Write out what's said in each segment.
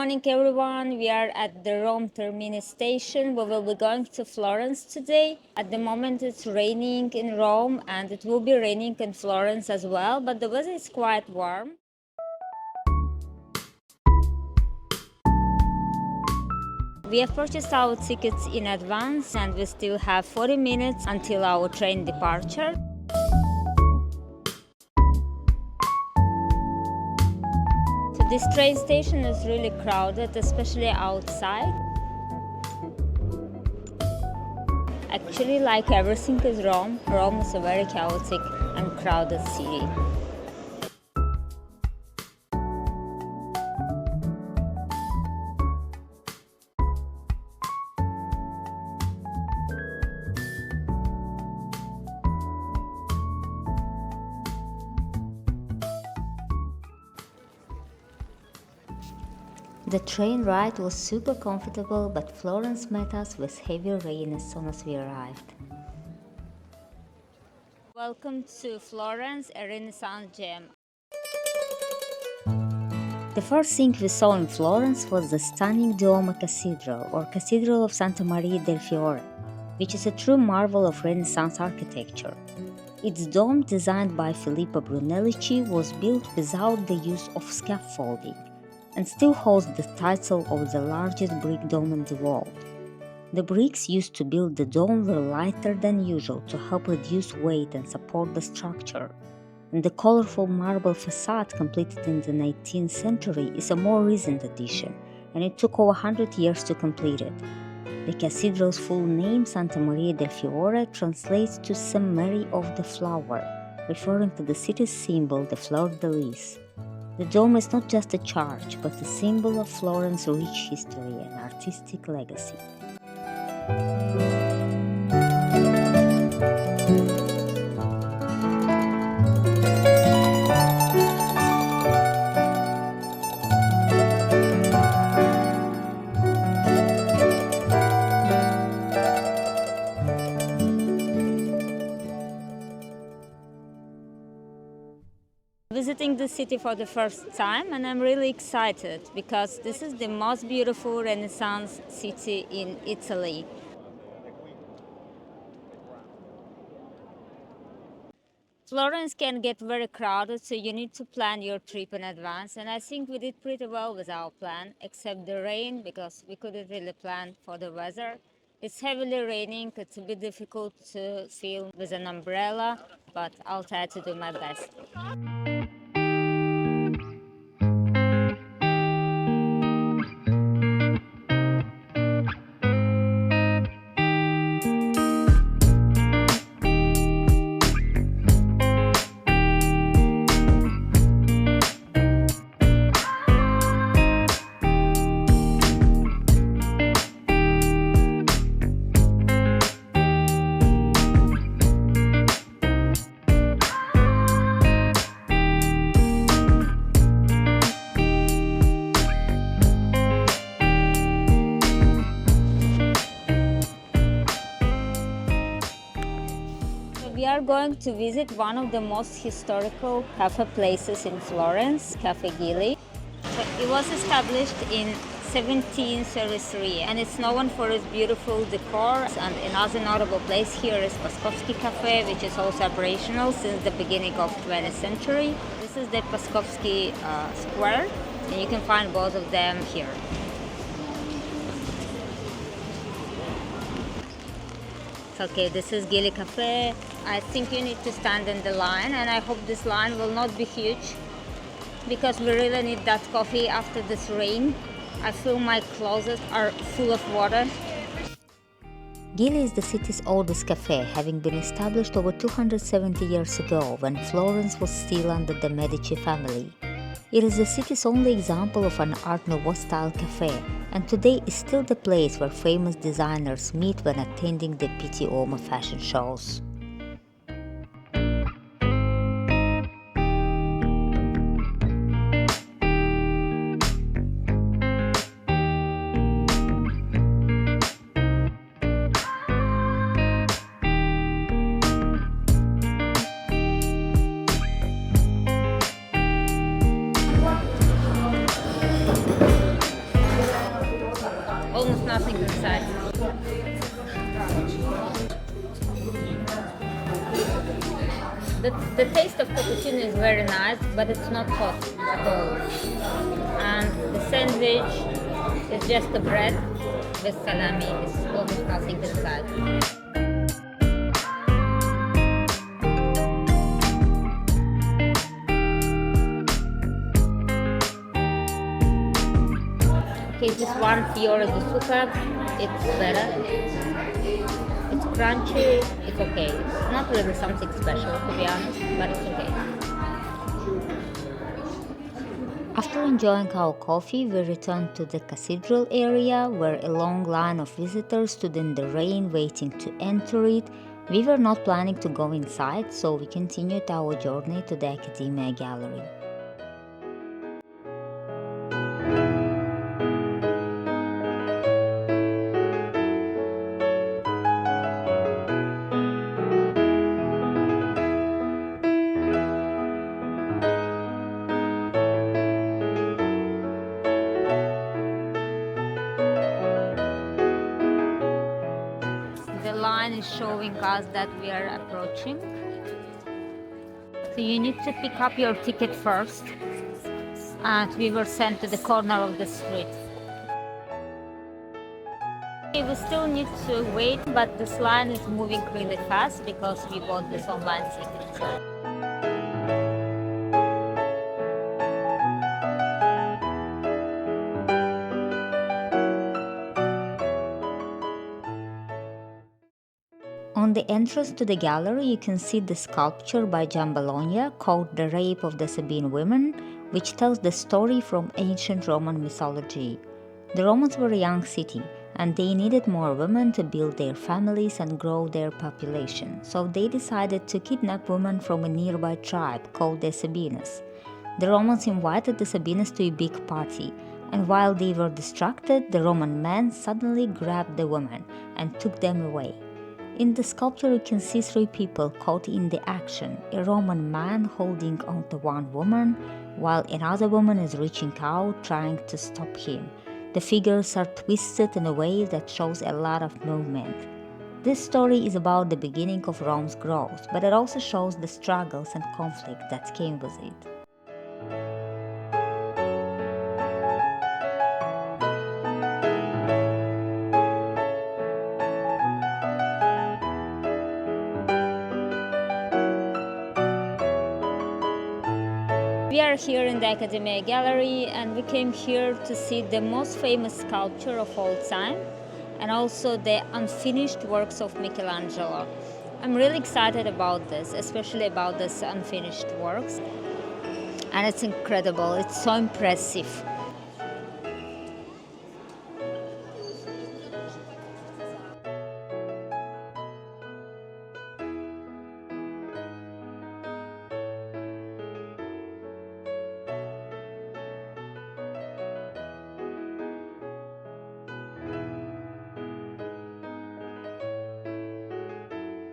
morning, everyone. We are at the Rome Termini station. We will be going to Florence today. At the moment, it's raining in Rome, and it will be raining in Florence as well, but the weather is quite warm. We have purchased our tickets in advance, and we still have 40 minutes until our train departure. This train station is really crowded, especially outside. Actually, like everything is Rome, Rome is a very chaotic and crowded city. The train ride was super comfortable, but Florence met us with heavy rain as soon as we arrived. Welcome to Florence, a Renaissance gem. The first thing we saw in Florence was the stunning Duomo Cathedral, or Cathedral of Santa Maria del Fiore, which is a true marvel of Renaissance architecture. Its dome, designed by Filippo Brunelleschi, was built without the use of scaffolding, and still holds the title of the largest brick dome in the world. The bricks used to build the dome were lighter than usual to help reduce weight and support the structure, and the colorful marble facade completed in the 19th century is a more recent addition, and it took over 100 years to complete it. The cathedral's full name, Santa Maria del Fiore, translates to St. Mary of the Flower, referring to the city's symbol, the fleur de lis. The dome is not just a church, but a symbol of Florence's rich history and artistic legacy. Visiting the city for the first time, and I'm really excited because this is the most beautiful Renaissance city in Italy. Florence can get very crowded, so you need to plan your trip in advance, and I think we did pretty well with our plan, except the rain, because we couldn't really plan for the weather. It's heavily raining, it's a bit difficult to film with an umbrella, but I'll try to do my best. We are going to visit one of the most historical cafe places in Florence, Cafe Gilli. It was established in 1733 and it's known for its beautiful decor. And another notable place here is Paszkowski Cafe, which is also operational since the beginning of 20th century. This is the Paszkowski Square, and you can find both of them here. Okay, this is Gilli Cafe. I think you need to stand in the line, and I hope this line will not be huge because we really need that coffee after this rain. I feel my clothes are full of water. Gilli is the city's oldest cafe, having been established over 270 years ago when Florence was still under the Medici family. It is the city's only example of an Art Nouveau-style cafe, and today is still the place where famous designers meet when attending the Pitti Uomo fashion shows. almost nothing inside. The taste of cappuccino is very nice, but it's not hot at all. And the sandwich is just a bread with salami. It's almost nothing inside. Okay, this one fiore di zucca, it's better. It's crunchy, it's okay. It's not really something special, to be honest, but it's okay. After enjoying our coffee, we returned to the cathedral area where a long line of visitors stood in the rain waiting to enter it. We were not planning to go inside, so we continued our journey to the Accademia Gallery. The line is showing us that we are approaching. So you need to pick up your ticket first, and we were sent to the corner of the street. We still need to wait, but this line is moving really fast because we bought this online ticket. On the entrance to the gallery, you can see the sculpture by Giambologna called The Rape of the Sabine Women, which tells the story from ancient Roman mythology. The Romans were a young city, and they needed more women to build their families and grow their population, so they decided to kidnap women from a nearby tribe called the Sabines. The Romans invited the Sabines to a big party, and while they were distracted, the Roman men suddenly grabbed the women and took them away. In the sculpture, you can see three people caught in the action: a Roman man holding onto one woman, while another woman is reaching out trying to stop him. The figures are twisted in a way that shows a lot of movement. This story is about the beginning of Rome's growth, but it also shows the struggles and conflict that came with it. We are here in the Accademia Gallery, and we came here to see the most famous sculpture of all time and also the unfinished works of Michelangelo. I'm really excited about this, especially about this unfinished works. And it's incredible, it's so impressive.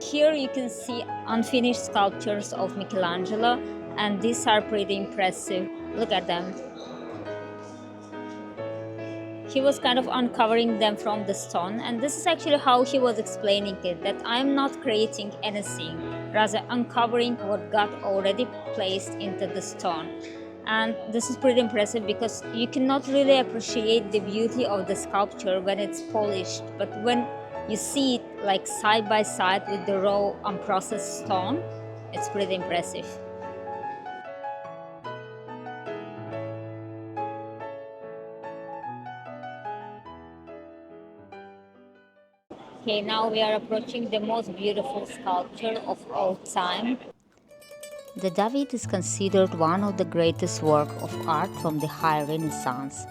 Here you can see unfinished sculptures of Michelangelo, and these are pretty impressive. Look at them. He was kind of uncovering them from the stone, and this is actually how he was explaining it, that I'm not creating anything, rather uncovering what God already placed into the stone. And this is pretty impressive because you cannot really appreciate the beauty of the sculpture when it's polished, but when you see it like side by side with the raw unprocessed stone, it's pretty impressive. Okay, now we are approaching the most beautiful sculpture of all time. The David is considered one of the greatest works of art from the High Renaissance.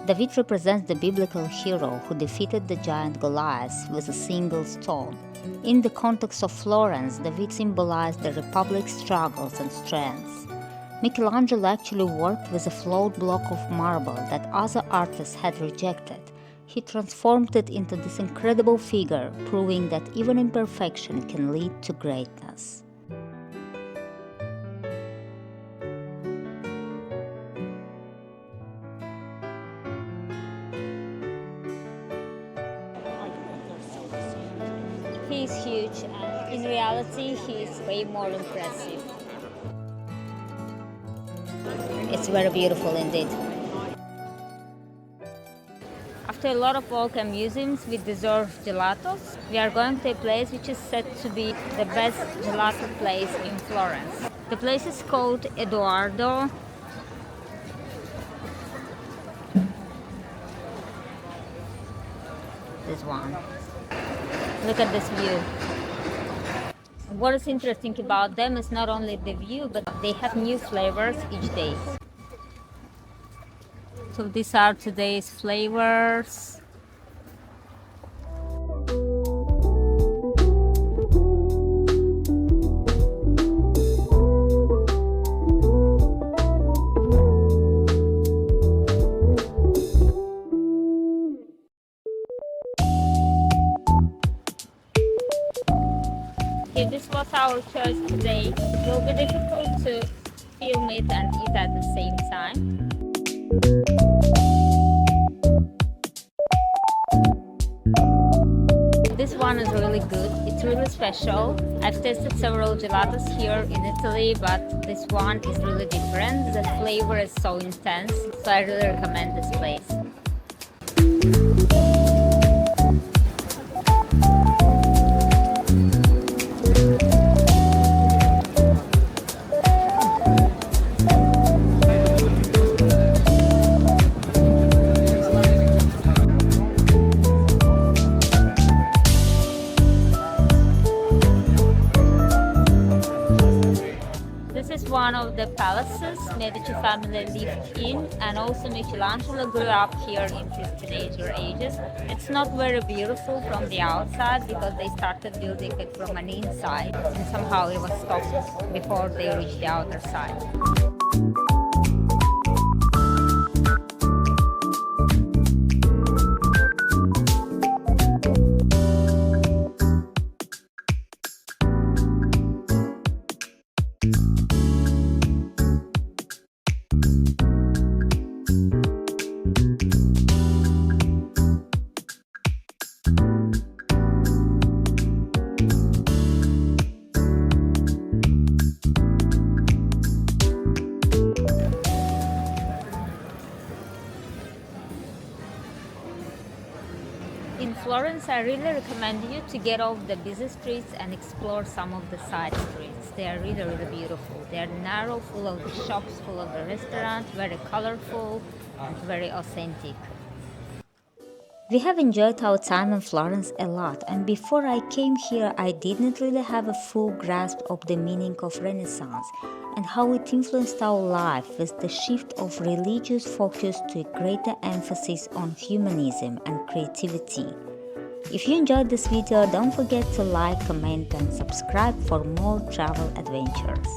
David represents the biblical hero who defeated the giant Goliath with a single stone. In the context of Florence, David symbolized the Republic's struggles and strengths. Michelangelo actually worked with a flawed block of marble that other artists had rejected. He transformed it into this incredible figure, proving that even imperfection can lead to greatness. He is huge, and in reality, he is way more impressive. It's very beautiful indeed. After a lot of walk and museums, we deserve gelatos. We are going to a place which is said to be the best gelato place in Florence. The place is called Edoardo. This one. Look at this view. What is interesting about them is not only the view, but they have new flavors each day. So these are today's flavors. Okay, this was our choice today. It will be difficult to film it and eat at the same time. This one is really good. It's really special. I've tasted several gelatos here in Italy, but this one is really different. The flavor is so intense, so I really recommend this place. This is one of the palaces Medici family lived in, and also Michelangelo grew up here in his teenager ages. It's not very beautiful from the outside because they started building it from an inside, and somehow it was stopped before they reached the outer side. In Florence, I really recommend you to get off the busy streets and explore some of the side streets. They are really, really beautiful. They are narrow, full of the shops, full of the restaurants, very colorful and very authentic. We have enjoyed our time in Florence a lot, and before I came here I didn't really have a full grasp of the meaning of Renaissance and how it influenced our life with the shift of religious focus to a greater emphasis on humanism and creativity. If you enjoyed this video, don't forget to like, comment and subscribe for more travel adventures.